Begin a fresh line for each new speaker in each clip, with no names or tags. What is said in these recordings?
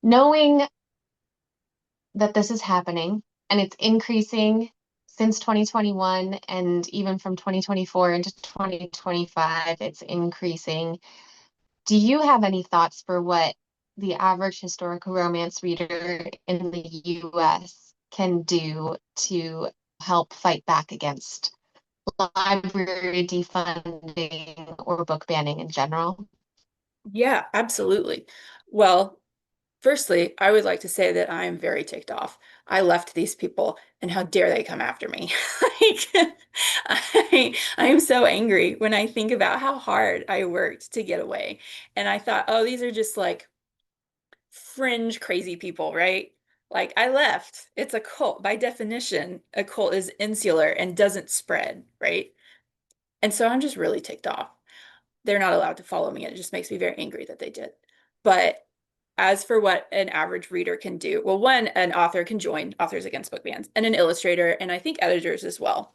Knowing that this is happening and it's increasing since 2021 and even from 2024 into 2025, it's increasing. Do you have any thoughts for what the average historical romance reader in the US can do to help fight back against library defunding or book banning in general?
Yeah, absolutely. Well, firstly, I would like to say that I am very ticked off. I left these people, and how dare they come after me? Like, I am so angry when I think about how hard I worked to get away. And I thought, oh, these are just like fringe crazy people, right? Like, I left. It's a cult. By definition, a cult is insular and doesn't spread, right? And so I'm just really ticked off. They're not allowed to follow me. And it just makes me very angry that they did. But as for what an average reader can do, well, one, an author can join Authors Against Book Bans and an illustrator, and I think editors as well.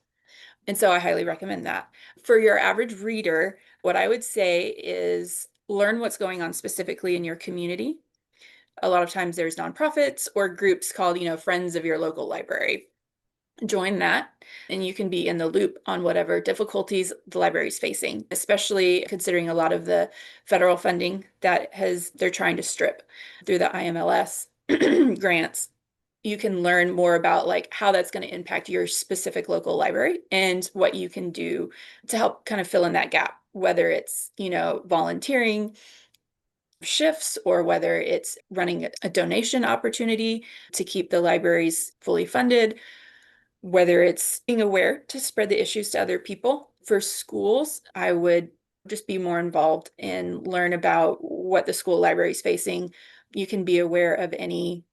And so I highly recommend that. For your average reader, what I would say is learn what's going on specifically in your community. A lot of times there's nonprofits or groups called, Friends of your local library. Join that, and you can be in the loop on whatever difficulties the library is facing, especially considering a lot of the federal funding that has they're trying to strip through the IMLS grants. You can learn more about like how that's going to impact your specific local library and what you can do to help kind of fill in that gap, whether it's, volunteering shifts or whether it's running a donation opportunity to keep the libraries fully funded, whether it's being aware to spread the issues to other people. For schools, I would just be more involved and learn about what the school library is facing. You can be aware of any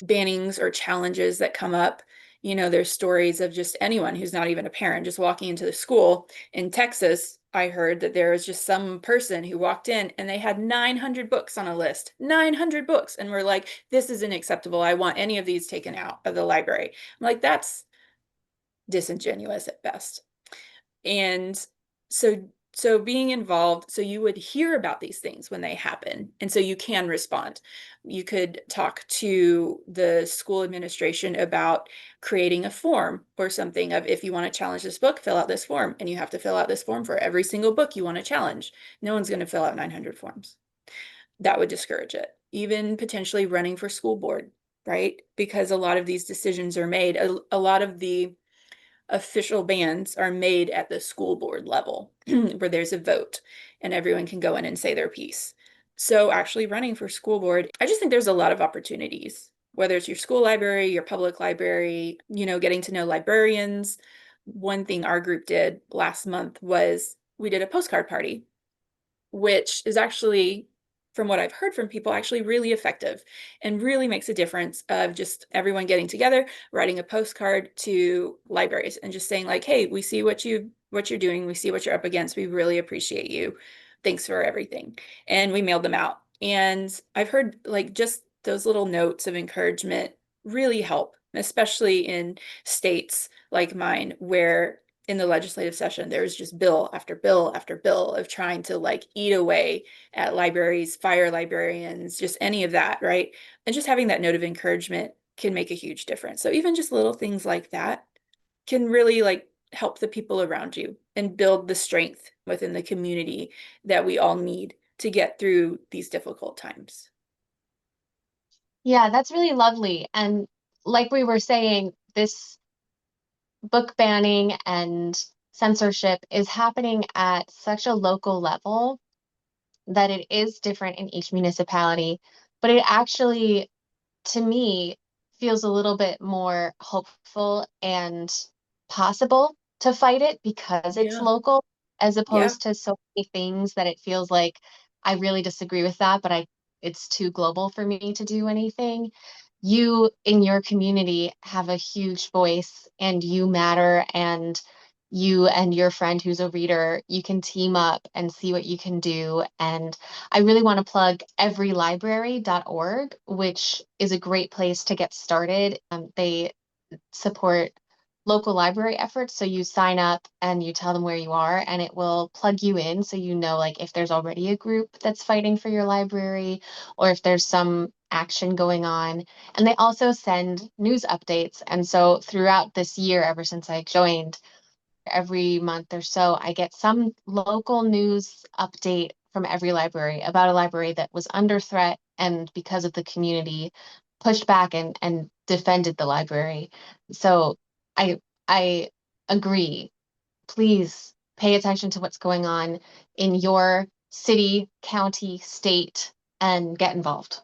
bannings or challenges that come up. There's stories of just anyone who's not even a parent just walking into the school. In Texas, I heard that there was just some person who walked in and they had 900 books on a list, 900 books. And we're like, this isn't acceptable. I want any of these taken out of the library. I'm like, that's disingenuous at best. And so being involved, so you would hear about these things when they happen, and so you can respond. You could talk to the school administration about creating a form or something of, if you want to challenge this book, fill out this form, and you have to fill out this form for every single book you want to challenge. No one's going to fill out 900 forms. That would discourage it. Even potentially running for school board, right? Because a lot of these decisions are made, a lot of the official bans are made at the school board level where there's a vote and everyone can go in and say their piece. So actually running for school board, I just think there's a lot of opportunities, whether it's your school library, your public library, getting to know librarians. One thing our group did last month was we did a postcard party, which is actually, from what I've heard from people, actually really effective and really makes a difference of just everyone getting together, writing a postcard to libraries and just saying like, hey, we see what you're doing, we see what you're up against, we really appreciate you. Thanks for everything. And we mailed them out. And I've heard like just those little notes of encouragement really help, especially in states like mine where in the legislative session, there was just bill after bill after bill of trying to like eat away at libraries, fire librarians, just any of that, right? And just having that note of encouragement can make a huge difference. So even just little things like that can really like help the people around you and build the strength within the community that we all need to get through these difficult times.
Yeah, that's really lovely. And like we were saying, this book banning and censorship is happening at such a local level that it is different in each municipality, but it actually, to me, feels a little bit more hopeful and possible to fight it because it's
Yeah.
local, as
Yeah.
opposed to so many things that it feels like I really disagree with that, but it's too global for me to do anything. You in your community have a huge voice and you matter, and you and your friend who's a reader, you can team up and see what you can do. And I really want to plug everylibrary.org, which is a great place to get started. They support local library efforts. So you sign up and you tell them where you are, and it will plug you in so you know like if there's already a group that's fighting for your library or if there's some action going on. And they also send news updates. And so throughout this year, ever since I joined, every month or so, I get some local news update from every library about a library that was under threat and because of the community pushed back and defended the library. So I agree. Please pay attention to what's going on in your city, county, state, and get involved.